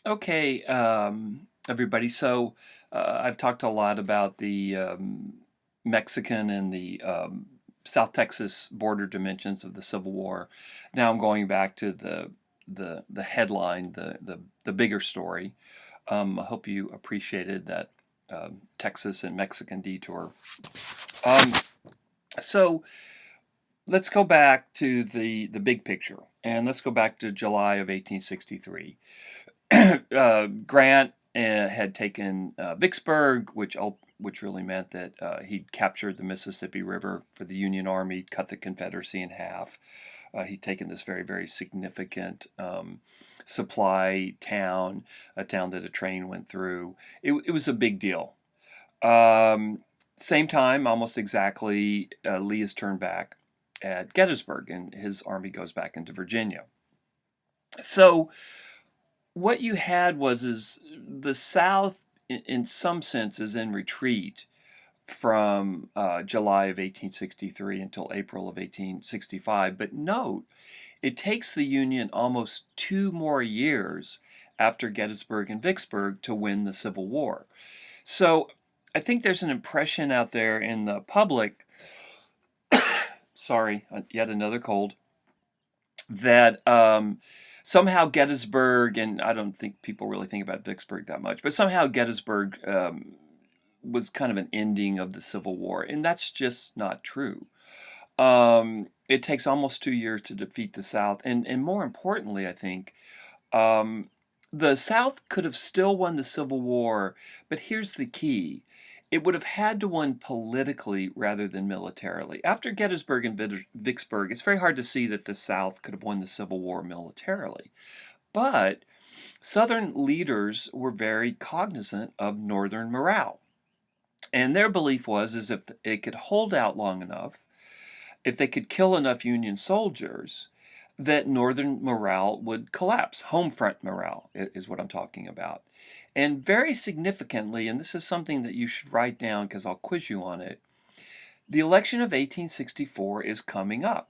Okay, everybody. I've talked a lot about the Mexican and the South Texas border dimensions of the Civil War. Now I'm going back to the headline, the bigger story. I hope you appreciated that Texas and Mexican detour. Um, so let's go back to the big picture, and let's go back to July of 1863. Grant had taken Vicksburg, which really meant that he'd captured the Mississippi River for the Union Army, cut the Confederacy in half. He'd taken this very, very significant supply town, a town that a train went through. It was a big deal. Same time, almost exactly, Lee is turned back at Gettysburg, and his army goes back into Virginia. So what you had is the South, in some sense, is in retreat from July of 1863 until April of 1865. But note, it takes the Union almost 2 more years after Gettysburg and Vicksburg to win the Civil War. So I think there's an impression out there in the public, sorry, yet another cold, that somehow Gettysburg, and I don't think people really think about Vicksburg that much, but somehow Gettysburg was kind of an ending of the Civil War, and that's just not true. It takes almost 2 years to defeat the South, and more importantly, I think, the South could have still won the Civil War, but here's the key. It would have had to win politically rather than militarily. After Gettysburg and Vicksburg, it's very hard to see that the South could have won the Civil War militarily. But Southern leaders were very cognizant of Northern morale. And their belief was is if it could hold out long enough, if they could kill enough Union soldiers, that Northern morale would collapse. Home front morale is what I'm talking about. And very significantly, and this is something that you should write down because I'll quiz you on it, the election of 1864 is coming up.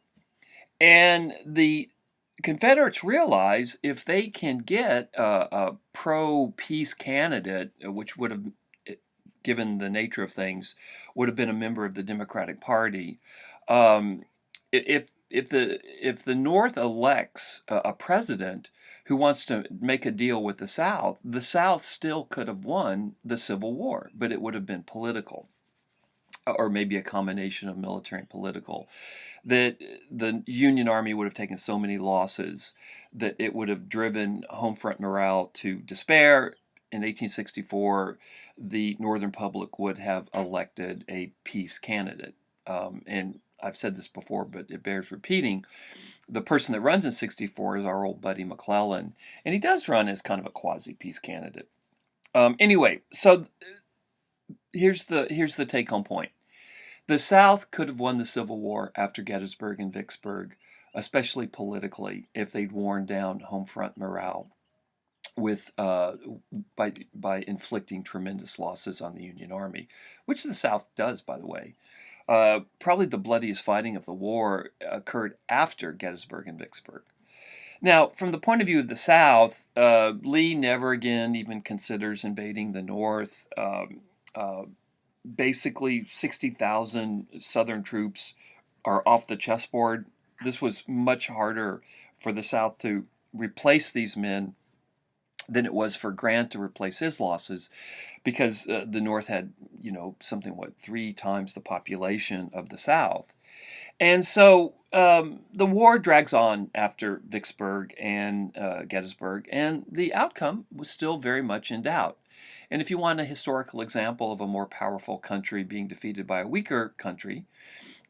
And the Confederates realize if they can get a pro-peace candidate, which would have, given the nature of things, would have been a member of the Democratic Party, if the North elects a president who wants to make a deal with the South still could have won the Civil War, but it would have been political, or maybe a combination of military and political. That the Union Army would have taken so many losses that it would have driven home front morale to despair. In 1864, the Northern public would have elected a peace candidate. And I've said this before, but it bears repeating. The person that runs in 64 is our old buddy McClellan, and he does run as kind of a quasi-peace candidate. Anyway, so here's the take-home point. The South could have won the Civil War after Gettysburg and Vicksburg, especially politically, if they'd worn down home front morale with by inflicting tremendous losses on the Union Army, which the South does, by the way. Probably the bloodiest fighting of the war occurred after Gettysburg and Vicksburg. Now, from the point of view of the South, Lee never again even considers invading the North. Basically, 60,000 Southern troops are off the chessboard. This was much harder for the South to replace these men than it was for Grant to replace his losses, because the North had, something, 3 times the population of the South. And so the war drags on after Vicksburg and Gettysburg, and the outcome was still very much in doubt. And if you want a historical example of a more powerful country being defeated by a weaker country,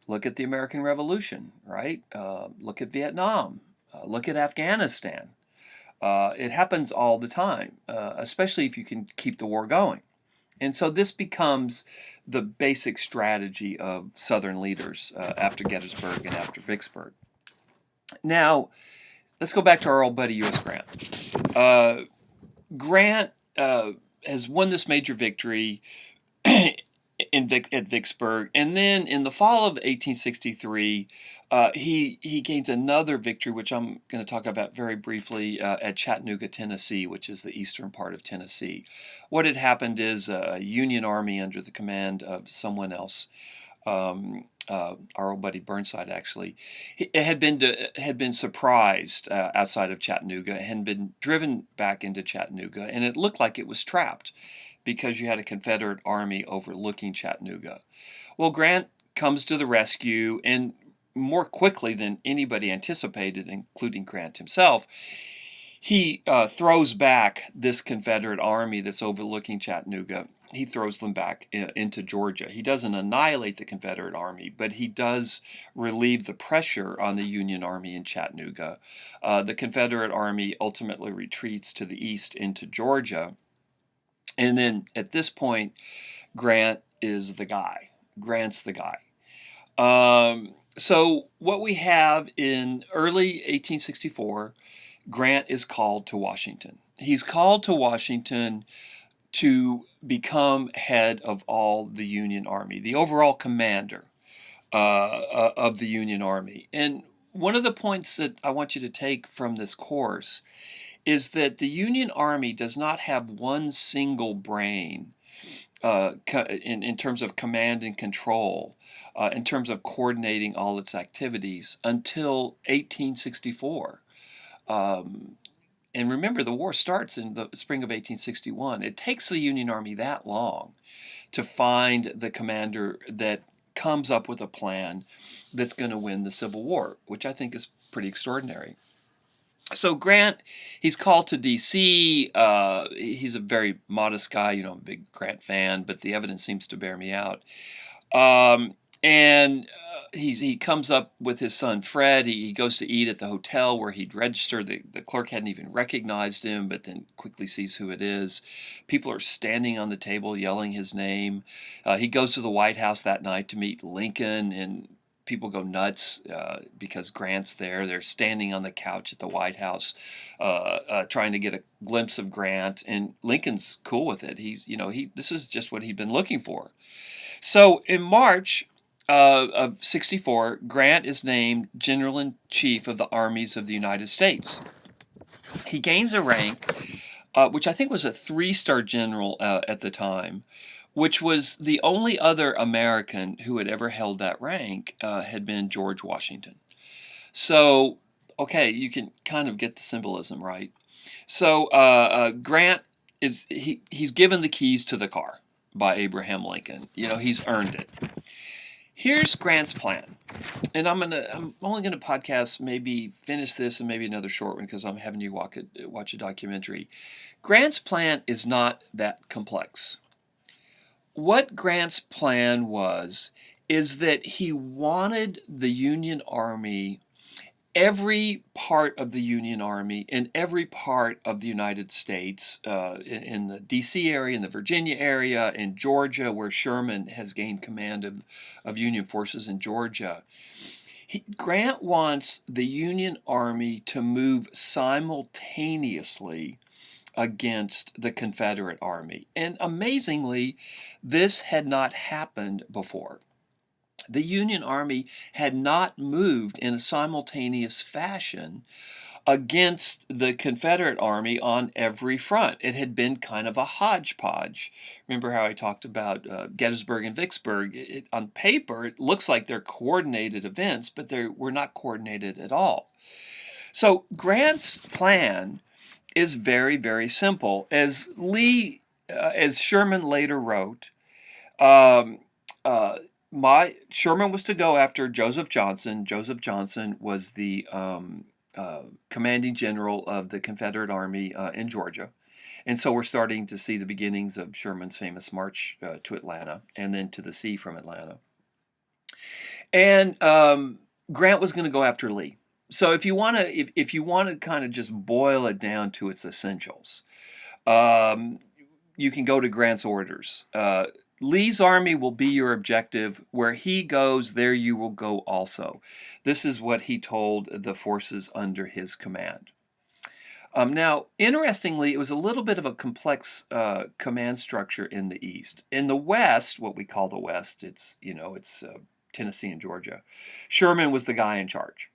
look at the American Revolution, right? Look at Vietnam. Look at Afghanistan. It happens all the time, especially if you can keep the war going. And so this becomes the basic strategy of Southern leaders after Gettysburg and after Vicksburg. Now, let's go back to our old buddy U.S. Grant. Grant has won this major victory at Vicksburg, and then in the fall of 1863, He gains another victory, which I'm going to talk about very briefly, at Chattanooga, Tennessee, which is the eastern part of Tennessee. What had happened is a Union army under the command of someone else, our old buddy Burnside, actually, it had been surprised outside of Chattanooga, had been driven back into Chattanooga, and it looked like it was trapped because you had a Confederate army overlooking Chattanooga. Well, Grant comes to the rescue, and more quickly than anybody anticipated, including Grant himself, he throws back this Confederate army that's overlooking Chattanooga. He throws them back into Georgia. He doesn't annihilate the Confederate army, but he does relieve the pressure on the Union army in Chattanooga. The Confederate army ultimately retreats to the east into Georgia. And then at this point, Grant is the guy. Grant's the guy. So what we have in early 1864, Grant is called to Washington. He's called to Washington to become head of all the Union Army, the overall commander of the Union Army. And one of the points that I want you to take from this course is that the Union Army does not have one single brain in terms of command and control, in terms of coordinating all its activities until 1864. And remember, the war starts in the spring of 1861. It takes the Union Army that long to find the commander that comes up with a plan that's going to win the Civil War, which I think is pretty extraordinary. So Grant, he's called to D.C. He's a very modest guy. I'm a big Grant fan, but the evidence seems to bear me out. And he comes up with his son Fred. He goes to eat at the hotel where he'd registered. The clerk hadn't even recognized him, but then quickly sees who it is. People are standing on the table yelling his name. He goes to the White House that night to meet Lincoln, and people go nuts because Grant's there. They're standing on the couch at the White House trying to get a glimpse of Grant, and Lincoln's cool with it. This is just what he'd been looking for. So in March of 64, Grant is named General-in-Chief of the Armies of the United States. He gains a rank, which I think was a 3-star general at the time, which was the only other American who had ever held that rank had been George Washington. So, okay, you can kind of get the symbolism, right? So Grant he's given the keys to the car by Abraham Lincoln. He's earned it. Here's Grant's plan, and I'm only gonna podcast, maybe finish this and maybe another short one because I'm having you watch a documentary. Grant's plan is not that complex. What Grant's plan is that he wanted the Union Army, every part of the Union Army in every part of the United States, in the D.C. area, in the Virginia area, in Georgia, where Sherman has gained command of Union forces in Georgia. Grant wants the Union Army to move simultaneously against the Confederate Army. And amazingly, this had not happened before. The Union Army had not moved in a simultaneous fashion against the Confederate Army on every front. It had been kind of a hodgepodge. Remember how I talked about Gettysburg and Vicksburg? On paper, it looks like they're coordinated events, but they were not coordinated at all. So Grant's plan is very, very simple. As Sherman later wrote, Sherman was to go after Joseph Johnson. Joseph Johnson was the commanding general of the Confederate Army in Georgia. And so we're starting to see the beginnings of Sherman's famous march to Atlanta and then to the sea from Atlanta. And Grant was going to go after Lee. So if you want to kind of just boil it down to its essentials, you can go to Grant's orders. Lee's army will be your objective. Where he goes, there you will go also. This is what he told the forces under his command. Now, interestingly, it was a little bit of a complex command structure in the East. In the West, what we call the West, it's Tennessee and Georgia. Sherman was the guy in charge.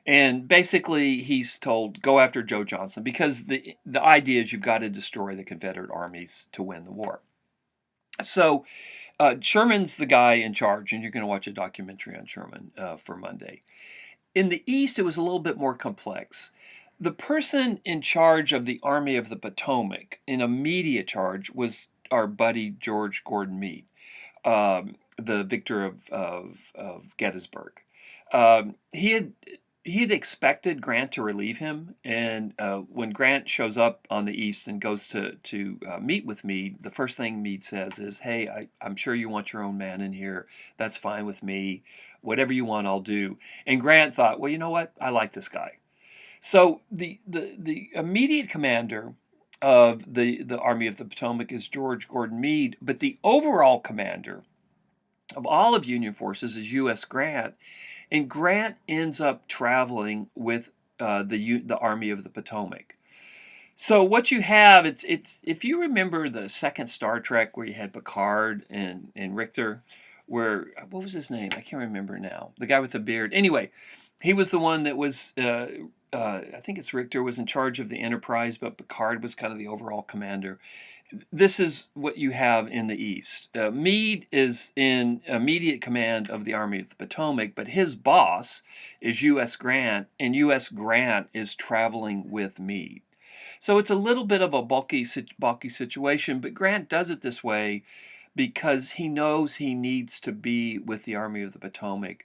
And basically, he's told, go after Joe Johnston, because the idea is you've got to destroy the Confederate armies to win the war. So Sherman's the guy in charge, and you're going to watch a documentary on Sherman for Monday. In the East, it was a little bit more complex. The person in charge of the Army of the Potomac, in immediate charge, was our buddy George Gordon Meade, the victor of Gettysburg. He had expected Grant to relieve him, and when Grant shows up on the East and goes to meet with Meade, the first thing Meade says is, "Hey, I'm sure you want your own man in here. That's fine with me. Whatever you want, I'll do." And Grant thought, well, you know what? I like this guy. So the immediate commander of the Army of the Potomac is George Gordon Meade, but the overall commander of all of Union forces is U.S. Grant. And Grant ends up traveling with the Army of the Potomac. So what you have, it's if you remember the second Star Trek where you had Picard and Richter, where what was his name? I can't remember now. The guy with the beard. Anyway, he was the one that was. I think it's Richter was in charge of the Enterprise, but Picard was kind of the overall commander. This is what you have in the East. Meade is in immediate command of the Army of the Potomac, but his boss is U.S. Grant, and U.S. Grant is traveling with Meade. So it's a little bit of a bulky situation, but Grant does it this way because he knows he needs to be with the Army of the Potomac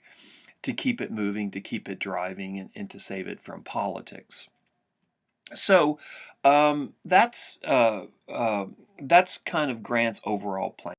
to keep it moving, to keep it driving, and to save it from politics. So that's kind of Grant's overall plan.